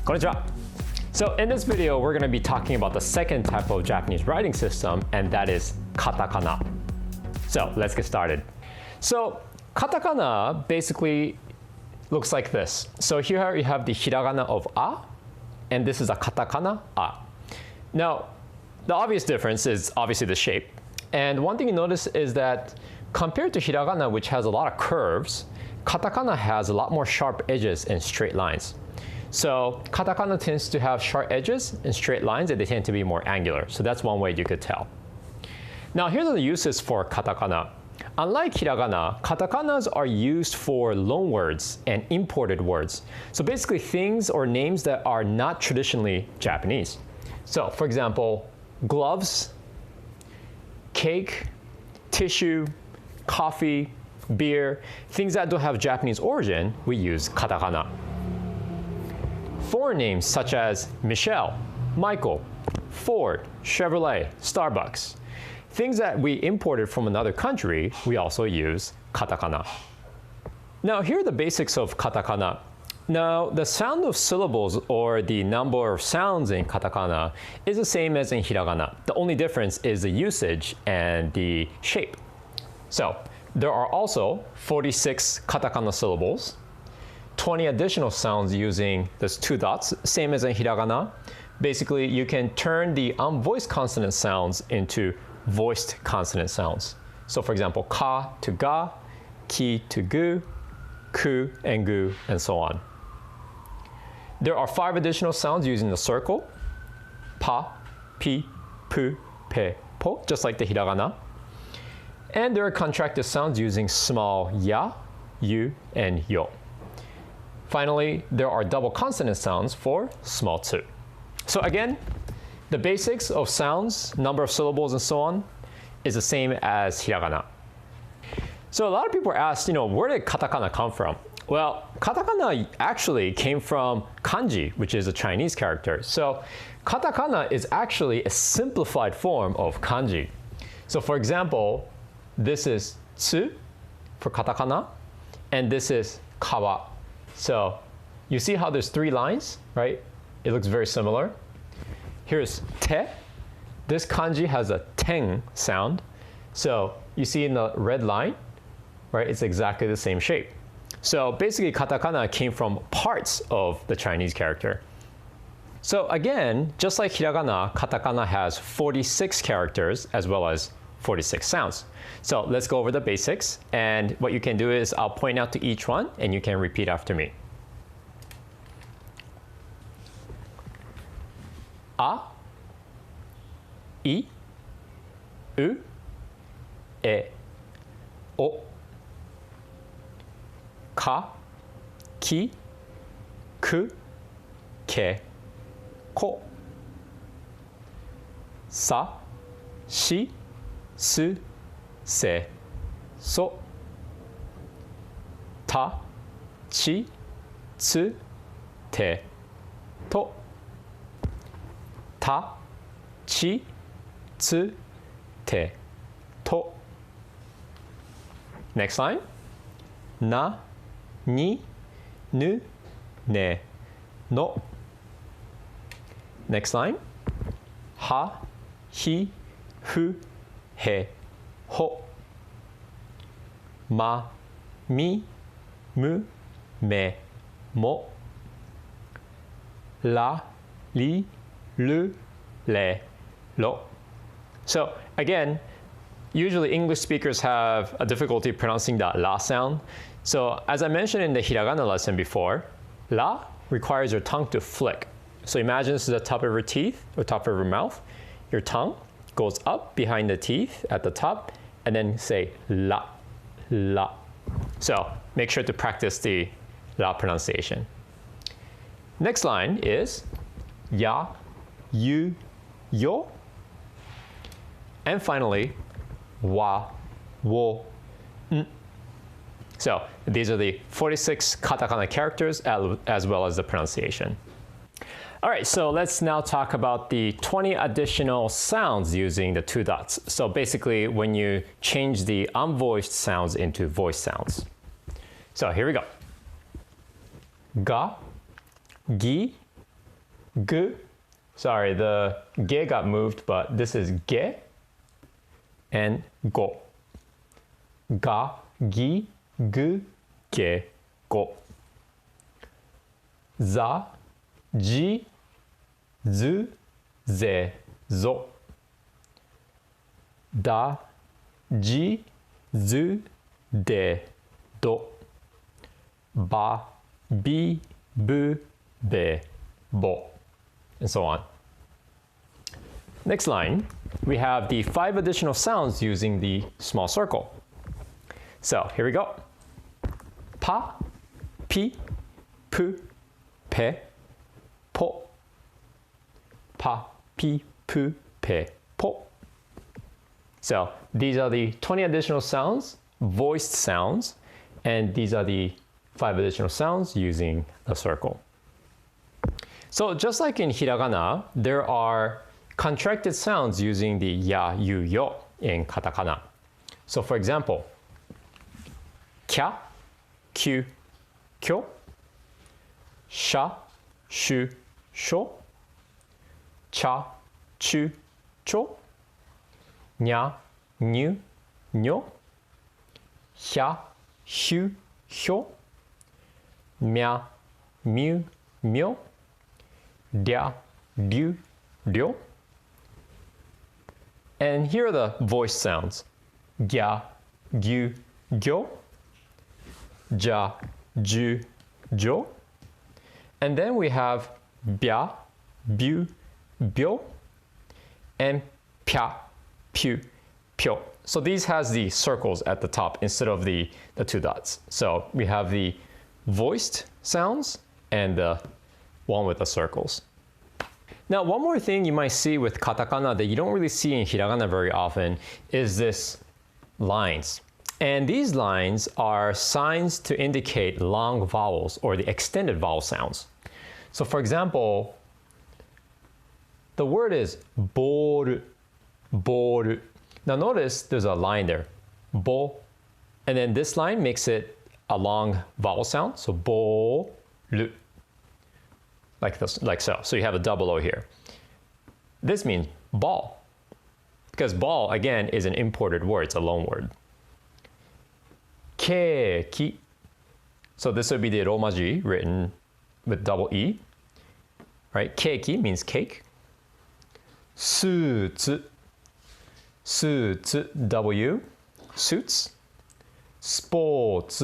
Konnichiwa. So in this video, we're going to be talking about the second type of Japanese writing system, and that is katakana. So let's get started. So katakana basically looks like this. So here you have the hiragana of a, and this is a katakana a. Now, the obvious difference is obviously the shape. And one thing you notice is that compared to hiragana, which has a lot of curves, katakana has a lot more sharp edges and straight lines. So katakana tends to have sharp edges and straight lines, and they tend to be more angular. So that's one way you could tell. Now here are the uses for katakana. Unlike hiragana, katakanas are used for loanwords and imported words. So basically things or names that are not traditionally Japanese. So for example, gloves, cake, tissue, coffee, beer, things that don't have Japanese origin, we use katakana. Foreign names such as Michelle, Michael, Ford, Chevrolet, Starbucks. Things that we imported from another country, we also use katakana. Now here are the basics of katakana. Now the sound of syllables or the number of sounds in katakana is the same as in hiragana. The only difference is the usage and the shape. So there are also 46 katakana syllables, 20 additional sounds using those two dots, same as in hiragana. Basically, you can turn the unvoiced consonant sounds into voiced consonant sounds. So for example, ka to ga, ki to gu, ku and gu, and so on. There are 5 additional sounds using the circle, pa, pi, pu, pe, po, just like the hiragana. And there are contracted sounds using small ya, yu, and yo. Finally, there are double consonant sounds for small tu. So again, the basics of sounds, number of syllables, and so on is the same as hiragana. So a lot of people ask, where did katakana come from? Well, katakana actually came from kanji, which is a Chinese character. So katakana is actually a simplified form of kanji. So for example, this is tsu for katakana, and this is kawa. So you see how there's 3 lines, right? It looks very similar. Here's te. This kanji has a teng sound. So you see in the red line, right? It's exactly the same shape. So basically katakana came from parts of the Chinese character. So again, just like hiragana, katakana has 46 characters as well as 46 sounds. So let's go over the basics, and what you can do is I'll point out to each one and you can repeat after me. A, I, U, E, O, ka, ki, ku, ke, ko, sa, shi, su, se, so, ta, chi, tsu, te, to, ta, chi, tsu, te, to. Next line. Na, ni, nu, ne, no. Next line. Ha, hi, fu, he, ho. Ma, mi, mu, me, mo. La, li, lu, le, lo. So again, usually English speakers have a difficulty pronouncing that la sound. So as I mentioned in the hiragana lesson before, la requires your tongue to flick. So imagine this is the top of your teeth or top of your mouth. Your tongue goes up behind the teeth at the top and then say la, la. So make sure to practice the la pronunciation. Next line is ya, you, yo. And finally, wa, wo, n. So these are the 46 katakana characters as well as the pronunciation. All right, so let's now talk about the 20 additional sounds using the 2 dots. So basically when you change the unvoiced sounds into voiced sounds. So here we go. Ga, gi, G. Sorry, the ge got moved, but this is ge and go. Ga, gi, gu, ge, go. Za, ji, zu, ze, zo. Da, ji, zu, de, do. Ba, bi, bu, be, bo. And so on. Next line, we have the 5 additional sounds using the small circle. So here we go. Pa, pi, pu, pe, po. Pa, pi, pu, pe, po. So these are the 20 additional sounds, voiced sounds, and these are the 5 additional sounds using a circle. So just like in hiragana, there are contracted sounds using the ya, yu, yo in katakana. So for example, kya, kyu, kyo, sha, shu, sho, cha, chu, cho, nya, nyu, nyo, hya, hyu, hyo, mya, myu, myo, dya, dyu, ryo. And here are the voiced sounds. Gya, gyu, gyo, ja, ju, jo. And then we have bya, byu, byo, and pya, pyu, pyo. So these has the circles at the top instead of the 2 dots. So we have the voiced sounds and the one with the circles. Now, one more thing you might see with katakana that you don't really see in hiragana very often is this lines. And these lines are signs to indicate long vowels or the extended vowel sounds. So for example, the word is boru, boru. Now notice there's a line there, bo, and then this line makes it a long vowel sound, so bo-ru, like this, like so. So you have a double O here. This means ball, because ball, again, is an imported word, it's a loan word. Keiki, so this would be the romaji written with double E, right? Keiki means cake. Suitsu, suitsu, W, suits. Sports,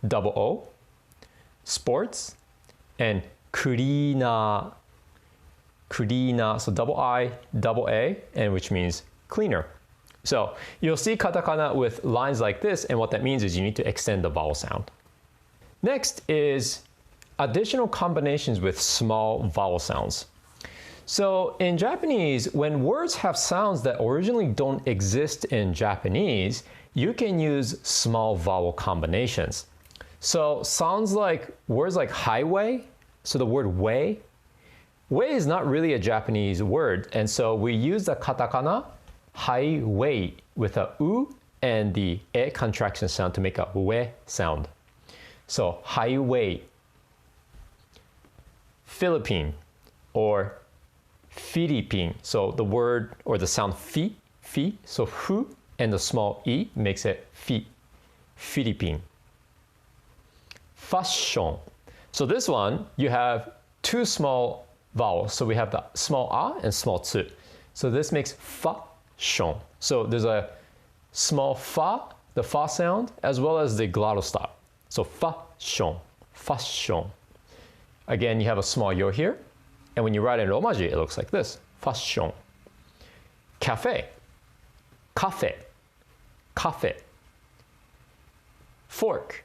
double O, sports. And cleaner, cleaner, so double I, double A, and which means cleaner. So you'll see katakana with lines like this, and what that means is you need to extend the vowel sound. Next is additional combinations with small vowel sounds. So in Japanese, when words have sounds that originally don't exist in Japanese, you can use small vowel combinations. So sounds like words like highway, so the word way. Way is not really a Japanese word, and so we use the katakana highway with a u and the e contraction sound to make a we sound. So highway. Philippine or Philippine. So the word or the sound fi, so hu and the small e makes it fi, Philippine. Fashion. So this one, you have 2 small vowels. So we have the small a and small tsu. So this makes fashion. So there's a small fa, the fa sound, as well as the glottal stop. So fashion, fashion. Again, you have a small yo here. And when you write in romaji, it looks like this, fashion. Cafe, cafe, cafe. Fork,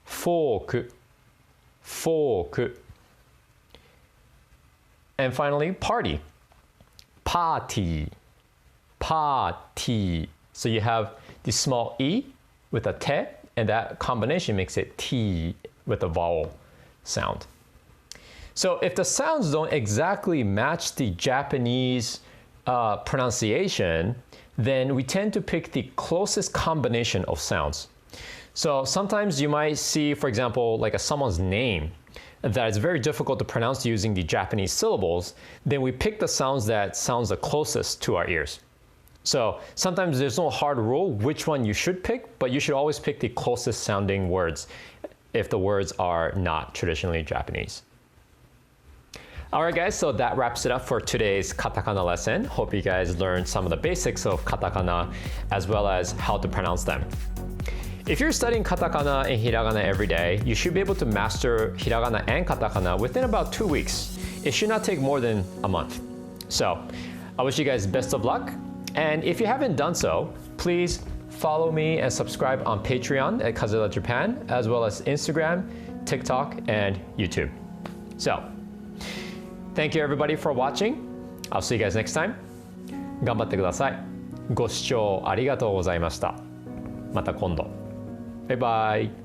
fork, fork. And finally, party, party, party. So you have the small e with a te, and that combination makes it t with a vowel sound. So if the sounds don't exactly match the Japanese pronunciation, then we tend to pick the closest combination of sounds. So sometimes you might see, for example, like someone's name that it's very difficult to pronounce using the Japanese syllables, then we pick the sounds that sounds the closest to our ears. So sometimes there's no hard rule which one you should pick, but you should always pick the closest sounding words if the words are not traditionally Japanese. Alright guys, so that wraps it up for today's katakana lesson. Hope you guys learned some of the basics of katakana as well as how to pronounce them. If you're studying katakana and hiragana every day, you should be able to master hiragana and katakana within about 2 weeks. It should not take more than a month. So, I wish you guys best of luck. And if you haven't done so, please follow me and subscribe on Patreon at Kazilla Japan, as well as Instagram, TikTok, and YouTube. So, thank you everybody for watching. I'll see you guys next time. 頑張ってください。ご視聴ありがとうございました。また今度。バイバイ。